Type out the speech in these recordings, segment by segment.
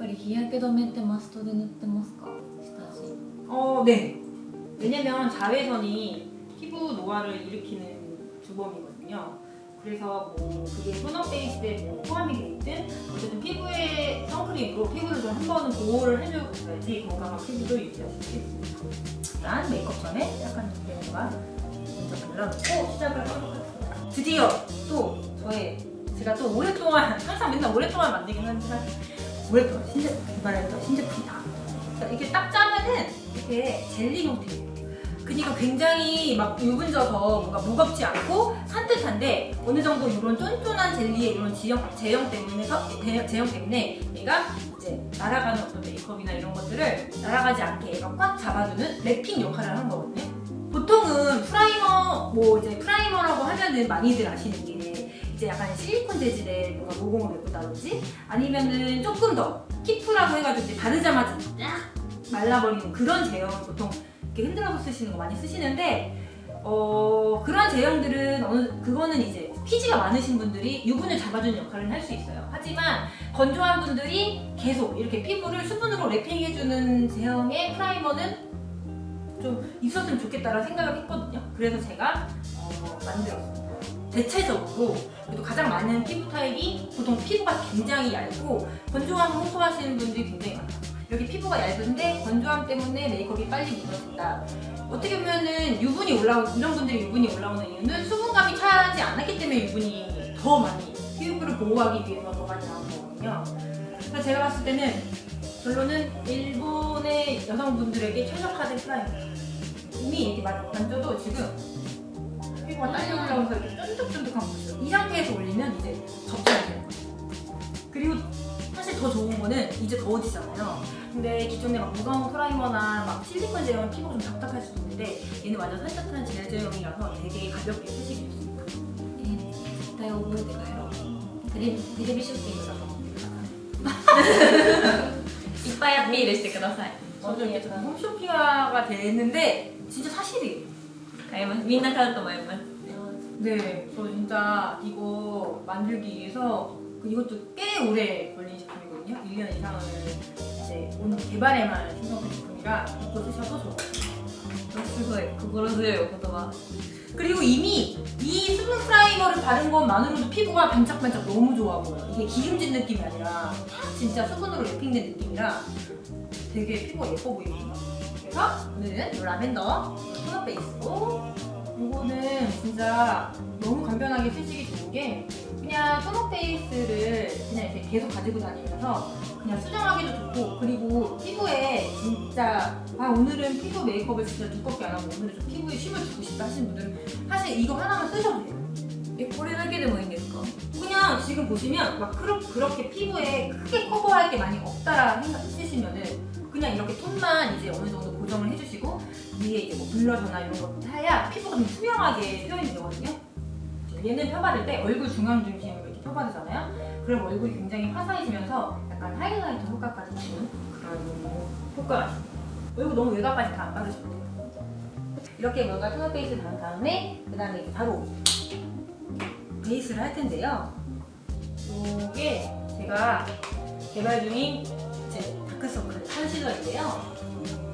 ぱり日焼け止めってマストで塗ってますか？下地。 네. 왜냐면 자외선이 피부 노화를 일으키는 주범이거든요. 그래서 뭐 그게 토너 베이스에 뭐 포함이 돼 있든 어쨌든 피부에 선크림으로 피부를 좀 한 번은 보호를 해주고 있어야지 건강한 피부도 유지할 수 있습니다. 일단 메이크업 전에 약간 제가 먼저 발라놓고 시작을 하도록 하겠습니다. 드디어 또 제가 또 오랫동안 항상 맨날 오랫동안 만들긴 하지만 오랫동안 개발했던 신제품이다. 이렇게 딱 짜면은 이렇게 젤리 형태예요. 그러니까 굉장히 막 유분져서 뭔가 무겁지 않고 산뜻한데 어느 정도 이런 쫀쫀한 젤리의 이런 제형 때문에 얘가 이제 날아가는 어떤 메이크업이나 이런 것들을 날아가지 않게 얘가 꽉 잡아주는 랩핑 역할을 하는 거거든요. 보통은 프라이머라고 하면은 많이들 아시는 게 이제 약간 실리콘 재질의 뭔가 모공을 메꾼다든지 아니면은 조금 더 키프라고 해가지고 이제 바르자마자 딱 말라버리는 그런 제형을 보통 이렇게 흔들어서 쓰시는 거 많이 쓰시는데 그런 제형들은 그거는 이제 피지가 많으신 분들이 유분을 잡아주는 역할을 할 수 있어요. 하지만 건조한 분들이 계속 이렇게 피부를 수분으로 랩핑해주는 제형의 프라이머는 좀 있었으면 좋겠다라는 생각을 했거든요. 그래서 제가 만들었어요. 대체적으로 그래도 가장 많은 피부 타입이 보통 피부가 굉장히 얇고 건조함을 호소하시는 분들이 굉장히 많아요. 여기 피부가 얇은데 건조함 때문에 메이크업이 빨리 무너진다. 어떻게 보면은 이런 분들이 유분이 올라오는 이유는 수분감이 차지 않았기 때문에 유분이 더 많이 피부를 보호하기 위해서 더 많이 나온 거거든요. 그래서 제가 봤을 때는 결론은 일본의 여성분들에게 최적화된 프라이머. 이미 이렇게 만져도 지금 피부가 딸려 올라오면서 이렇게 쫀득쫀득한 거 있어요. 이 상태에서 올리면 이제 접착이 되는 거예요. 그리고 사실 더 좋은 거는 이제 더워지잖아요. 근데 기존에 막 무광 프라이머나 막 실리콘 제형은 피부가 좀 답답할 수도 있는데 얘는 완전 산뜻한 젤 제형이라서 되게 가볍게 쓰시기 좋습니다. 絶対覚えて帰ろう。テレビショッピングだと思ってください。いっぱいアピールしてください。 완전 이게 저는 홈쇼핑화가 됐는데 진짜 사실이에요. 買います。みんな買うと思います。 네, 저 진짜 이거 만들기 위해서 이것도 꽤 오래 걸린 제품이거든요. 1년 이상을 이제 개발에만 신청한 제품이라 이거 쓰셔도 좋아요. すごい心強いお言葉。 그리고 이미 이 수분 프라이머를 바른 것만으로도 피부가 반짝반짝 너무 좋아 보여요. 이게 기름진 느낌이 아니라 진짜 수분으로 랩핑된 느낌이라 되게 피부가 예뻐 보이거든요. 그래서 오늘은 이 라벤더 토너 베이스로 이거는 진짜 너무 간편하게 쓰시기 좋은 게 그냥 토너 베이스를 그냥 이렇게 계속 가지고 다니면서 그냥 수정하기도 좋고 그리고 피부에 진짜 오늘은 피부 메이크업을 진짜 두껍게 안 하고 오늘은 좀 피부에 쉼을 주고 싶다 하시는 분들은 사실 이거 하나만 쓰셔도 돼요. これだけでもいいんですか？ 그냥 지금 보시면 막 그렇게 피부에 크게 커버할 게 많이 없다라 생각하시면은 그냥 이렇게 톤만 이제 어느 정도 고정을 해주시고 위에 이제 뭐 블러셔나 이런 거 타야 피부가 좀 투명하게 표현이 되거든요. 얘는 펴바를 때 얼굴 중앙 중심으로 이렇게 펴바르잖아요. 그럼 얼굴이 굉장히 화사해지면서 약간 하이라이터 효과까지 주는 그런 효과가 있습니다. 얼굴 너무 외곽까지 다 안 바르셔도 돼요. 이렇게 뭔가 토너 베이스 바른 다음에 그 다음에 이제 바로 베이스를 할 텐데요. 이게 제가 개발 중인 제 다크서클 컨실러인데요.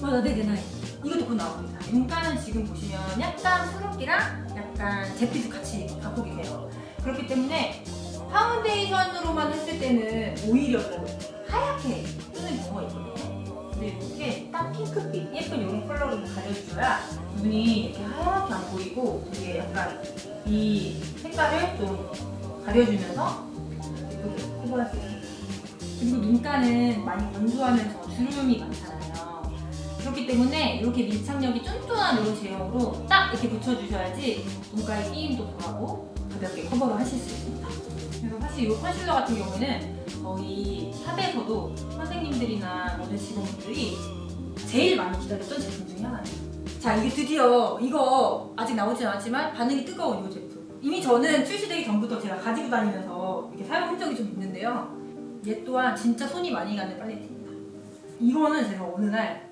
맞아, 네네. 이것도 곧 나옵니다. 윤가는 지금 보시면 약간 푸른기랑 약간 잿빛을 같이 갖고 계세요. 그렇기 때문에 파운데이션으로만 했을 때는 오히려 좀 하얗게 뜨는 경우가 있거든요. 근데 이렇게 딱 핑크빛, 예쁜 이런 컬러로 가려주셔야 눈이 이렇게 하얗게 안 보이고 되게 약간 이 색깔을 좀 가려주면서 예쁘게 커버할 수 있습니다. 그리고 눈가는 많이 건조하면서 주름이 많잖아요. 그렇기 때문에 이렇게 밀착력이 쫀쫀한 이런 제형으로 딱 이렇게 붙여주셔야지 눈가에 끼임도 덜하고 가볍게 커버를 하실 수 있습니다. 그래서 사실 이 컨실러 같은 경우에는 저희 샵에서도 선생님들이나 모든 직원분들이 제일 많이 기다렸던 제품 중에 하나예요. 자, 이게 드디어 이거 아직 나오진 않았지만 반응이 뜨거운 이 제품. 이미 저는 출시되기 전부터 제가 가지고 다니면서 이렇게 사용 흔적이 좀 있는데요. 얘 또한 진짜 손이 많이 가는 팔레트입니다. 이거는 제가 어느 날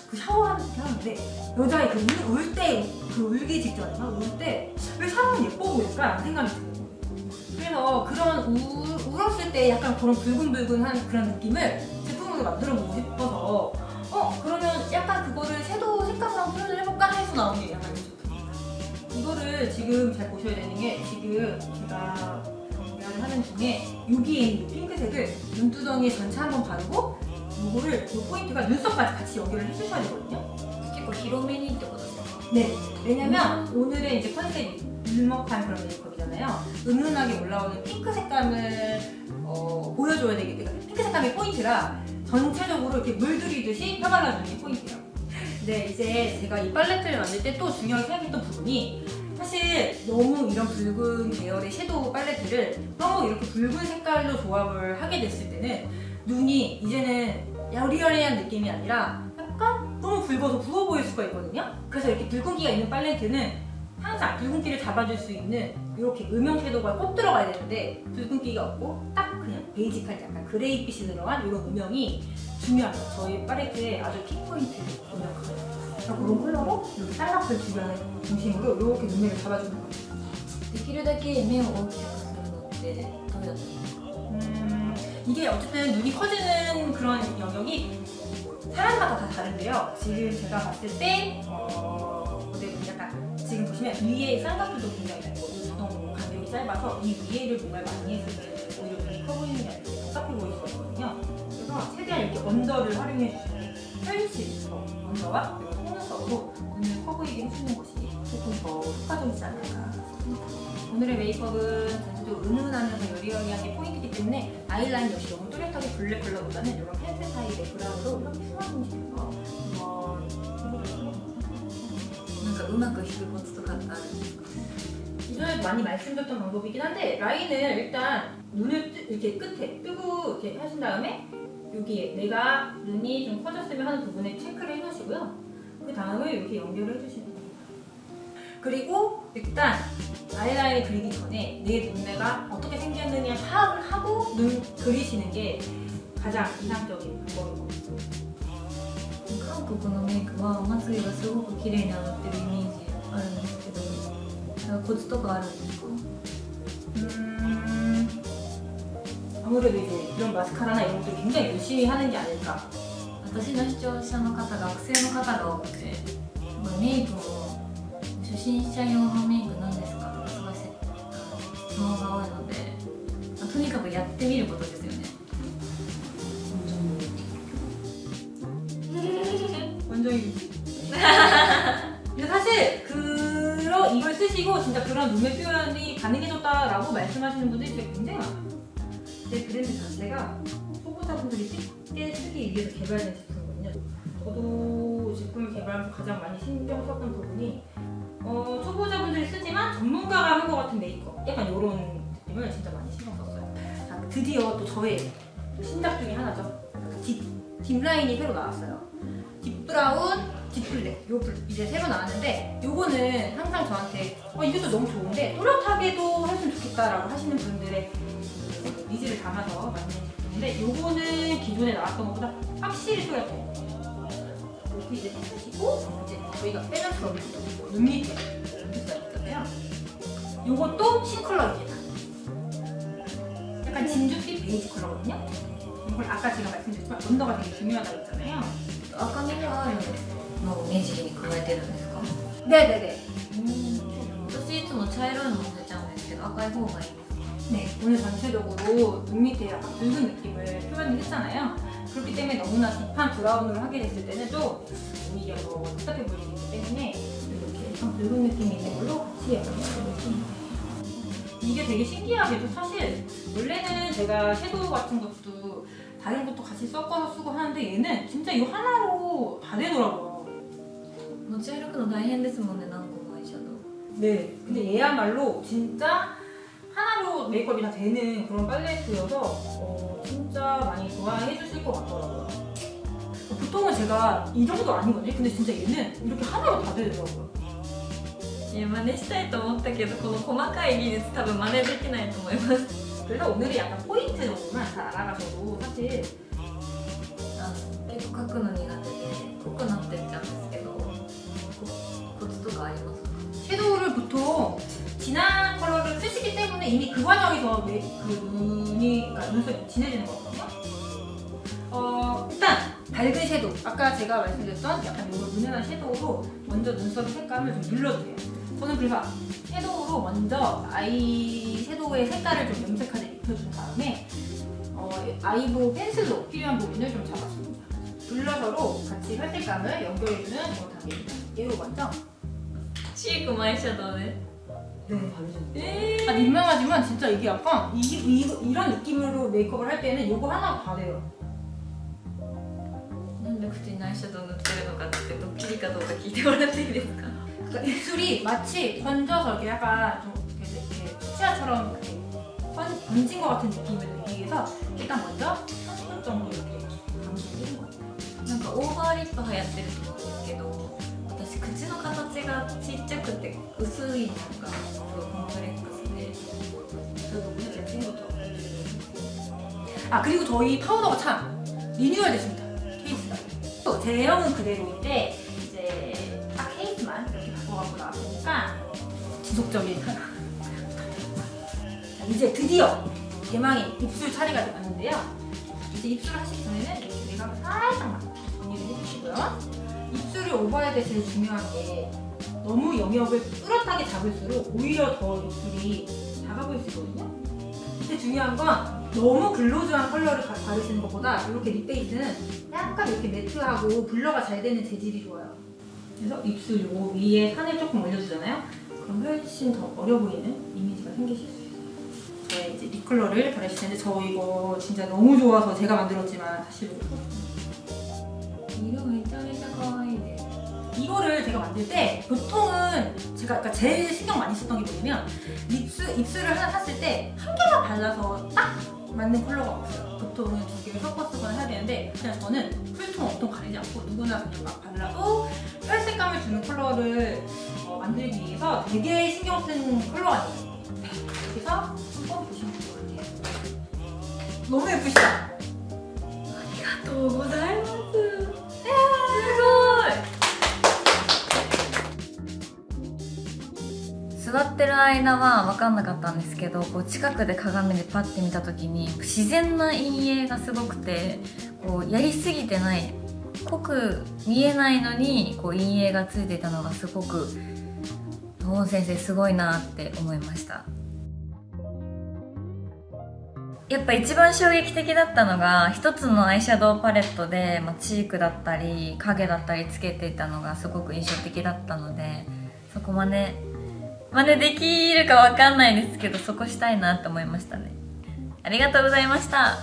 그 샤워하는데 여자의 울기 직전에 울 때 왜 사람은 예뻐 보일까? 생각이 들어요. 그래서 그런 울었을 때 약간 그런 붉은붉은한 그런 느낌을 제품으로 예쁘게 만들어보고 싶어서 그러면 약간 그거를 섀도우 색감으로 표현을 해볼까 해서 나온 게 약간 이 제품입니다. 이거를 지금 잘 보셔야 되는 게 지금 제가 구매를 하는 중에 여기에 있는 이 핑크색을 눈두덩이에 전체 한번 바르고 이거를 이 포인트가 눈썹까지 같이 연결을 해주셔야 되거든요. 結構広めにってことですか? 네, 왜냐면 오늘의 이제 컨셉이 울먹한 그런 메이크업이잖아요. 은은하게 올라오는 핑크 색감을 보여줘야 되기 때문에 핑크 색감이 포인트라 전체적으로 이렇게 물들이듯이 펴발라주는 게 포인트예요. 근데 이제 제가 이 팔레트를 만들 때 또 중요하게 생각했던 부분이 사실 너무 이런 붉은 계열의 섀도우 팔레트를 너무 이렇게 붉은 색깔로 조합을 하게 됐을 때는 눈이 이제는 야리야리한 느낌이 아니라 약간 너무 붉어서 부어 보일 수가 있거든요. 그래서 이렇게 붉은기가 있는 팔레트는 항상 붉은기를 잡아줄 수 있는 이렇게 음영 섀도우가 꼭 들어가야 되는데 붉은기가 없고 딱 그냥 베이직한 약간 그레이빛이 들어간 이런 음영이 중요합니다. 저희 팔레트의 아주 킥포인트 음영이에요. 그런 컬러로 이렇게 쌍꺼풀 주변을 중심으로 이렇게 눈매를 잡아주는 거예요. できるだけ目を大きくするのってどうやってですか? 이게 어쨌든 눈이 커지는 그런 영역이 사람마다 다 다른데요. 지금 제가 봤을 때 모델분이 약간 지금 보시면 위에 쌍꺼풀도 굉장히 짧고 눈두덩 간격이 짧아서 이 위에를 정말 많이 했을 때 오히려 눈이 커 보이는 게 아니라 답답해 보일 수 있거든요. 그래서 최대한 이렇게 언더를 활용해 주시는 펼치 언더와 그리고 속눈썹으로 눈을 커 보이게 해주는 것이 조금 더 효과적이지 않을까. 오늘의 메이크업은 전체적으로 은은하면서 여리여리한 게 포인트이기 때문에 아이라인 역시 너무 뚜렷하게 블랙 컬러보다는 이런 펜슬 타입의 브라운으로 이렇게 흉한 음식에서 해보겠습니다. なんかうまく引くコツとかってあるんですか? 이전에 많이 말씀드렸던 방법이긴 한데 라인을 일단 눈을 이렇게 끝에 뜨고 이렇게 하신 다음에 여기에 내가 눈이 좀 커졌으면 하는 부분에 체크를 해놓으시고요. 그 다음에 이렇게 연결을 해주시면 됩니다. 그리고 일단 아이라인을 그리기 전에 내 눈매가 어떻게 생겼느냐 파악을 하고 눈 그리시는 게 가장 이상적인 방법인 것 같습니다. 韓国のメイクはまつげがすごく綺麗に上がってるイメージあるんですけど、なんかコツとかあるんですか? 아무래도 이제 이런 마스카라나 이런 것들 굉장히 열심히 하는 게 아닐까. 私の視聴者の方学生の方が多くて、メイクも初心者用のメイクなんですかとかすごい質問が多いので、とにかくやってみることですよね. 완전히 근데 사실 이걸 쓰시고 진짜 그런 눈매 표현이 가능해졌다라고 말씀하시는 분들이 되게 굉장히 많아요. 제 브랜드 자체가 초보자분들이 쉽게 쓰기 위해서 개발된 제품이거든요. 저도 제품을 개발하면서 가장 많이 신경 썼던 부분이 초보자분들이 쓰지만 전문가가 한 것 같은 메이크업 약간 이런 느낌을 진짜 많이 신경 썼어요. 자, 드디어 또 저의 신작 중에 하나죠. 딥 라인이 새로 나왔어요. 딥 브라운, 딥 블랙 이제 새로 나왔는데 요거는 항상 저한테 이것도 너무 좋은데 또렷하게도 했으면 좋겠다라고 하시는 분들의 니즈를 담아서 만든 제품인데 요거는 기존에 나왔던 것보다 확실히 또렷해요. 이렇게 이제 펴시고 이제 저희가 빼면서 눈 밑에 눈썹 있잖아요. 요것도 신컬러입니다. 약간 진주빛 베이지 컬러거든요. 이걸 아까 제가 말씀드렸지만 언더가 되게 중요하다고 했잖아요. 赤みがあるのを目尻に加えてるんですか? 네네네. 私いつも茶色いののせちゃうんですけど赤い方がいいですか? 네, 오늘 전체적으로 눈 밑에 약간 붉은 느낌을 표현을 했잖아요. 그렇기 때문에 너무나 딥한 브라운으로 하게 됐을 때는 좀 오히려 더 답답해 보일 수 있기 때문에 이렇게 약간 붉은 느낌이 있는 걸로 같이 약간 해주겠습니다. 이게 되게 신기하게도 사실 원래는 제가 섀도우 같은 것도 다른 것도 같이 섞어서 쓰고 하는데 얘는 진짜 이 하나로 다 되더라고요. 持ち歩くの大変ですもんね、何個もアイシャドウ. 네, 근데 얘야말로 진짜 하나로 메이크업이 다 되는 그런 팔레트여서 진짜 많이 좋아해 주실 것 같더라고요. 보통은 제가 이 정도 아니거든요. 근데 진짜 얘는 이렇게 하나로 다 되더라고요. いや、真似したいと思ったけどこの細かい技術多分真似できないと思います. 그래서 오늘은 약간 포인트 정도만 잘 알아가셔도 사실 結構描くの苦手で濃くなってっちゃうんですけどコツとかありますか? 섀도우를 보통 진한 컬러를 쓰시기 때문에 이미 그 과정에서 그 눈이, 그러니까 눈썹이 진해지는 거거든요. 밝은 섀도우, 아까 제가 말씀드렸던 약간 이런 은은한 섀도우로 먼저 눈썹 색감을 좀 눌러주세요. 저는 그래서 섀도우로 먼저 아이 섀도우의 색깔을 좀 염색하게 입혀준 다음에 아이브로우 펜슬로 필요한 부분을 좀 잡았습니다. 블러셔로 같이 혈색감을 연결해주는 그런 단계입니다. 얘로 먼저. チークもアイシャドウで 네. 민망하지만 진짜 이게 약간 이런 느낌으로 메이크업을 할 때는 이거 하나 다 돼요. なんで口にアイシャドウ塗ってるのかってドッキリかどうか聞いてもらっていいですか？ 그러니까 입술이 마치 번져서 이렇게 약간 좀 이렇게 치아처럼 이렇게 번진 것 같은 느낌을 내기 위해서 일단 먼저 3분 정도 이렇게 감싸주는 거예요. なんかオーバーリップ流行ってると思うんですけど、私口の形がちっちゃくて薄いのがコンプレックスで 저도 오늘 아침부터. 아 그리고 저희 파우더가 참 리뉴얼 됐습니다. 케이스가. 또 제형은 그대로인데 이제 딱 케이스만 이렇게 바꿔갖고 나왔으니까 지속적인. 자, 이제 드디어 대망의 입술 차례가 왔는데요. 이제 입술 하시기 전에는 이렇게 내가 살짝만 정리를 해주시고요. 입술을 오버해야 될 제일 중요한 게 너무 영역을 뚜렷하게 잡을수록 오히려 더 입술이 작아 보일 수 있거든요. 근데 중요한 건 너무 글로즈한 컬러를 바르시는 것보다 이렇게 립 베이스는 약간 이렇게 매트하고 블러가 잘 되는 재질이 좋아요. 그래서 입술 요 위에 산을 조금 올려주잖아요. 그럼 훨씬 더 어려 보이는 이미지가 생기실 수 있어요. 저의 이제 립 컬러를 바르실 텐데 저 이거 진짜 너무 좋아서 제가 만들었지만 다시 보여드릴게요. 色めちゃめちゃ可愛いです。 이거를 제가 만들 때 보통은 제가 아까 제일 신경 많이 썼던 게 뭐냐면 입술을 하나 샀을 때 한 개만 발라서 딱 맞는 컬러가 없어요. 보통은 두 개를 섞어 쓰거나 해야 되는데 그냥 저는 풀톤 엄청 가리지 않고 누구나 그냥 막 발라도 혈색감을 주는 컬러를 만들기 위해서 되게 신경 쓴 컬러가 있어요. 네, 이렇게 해서 한번 보시면 될 것 같아요. 너무 예쁘시죠? ありがとうございます。すごい。座ってる間は分かんなかったんですけど、こう近くで鏡でパッて見た時に自然な陰影がすごくて、こうやりすぎてない、濃く見えないのにこう陰影がついていたのがすごく本先生すごいなって思いました。やっぱ一番衝撃的だったのが一つのアイシャドウパレットで、チークだったり影だったりつけていたのがすごく印象的だったので、そこ真似できるかわかんないですけど、そこしたいなって思いましたね。ありがとうございました。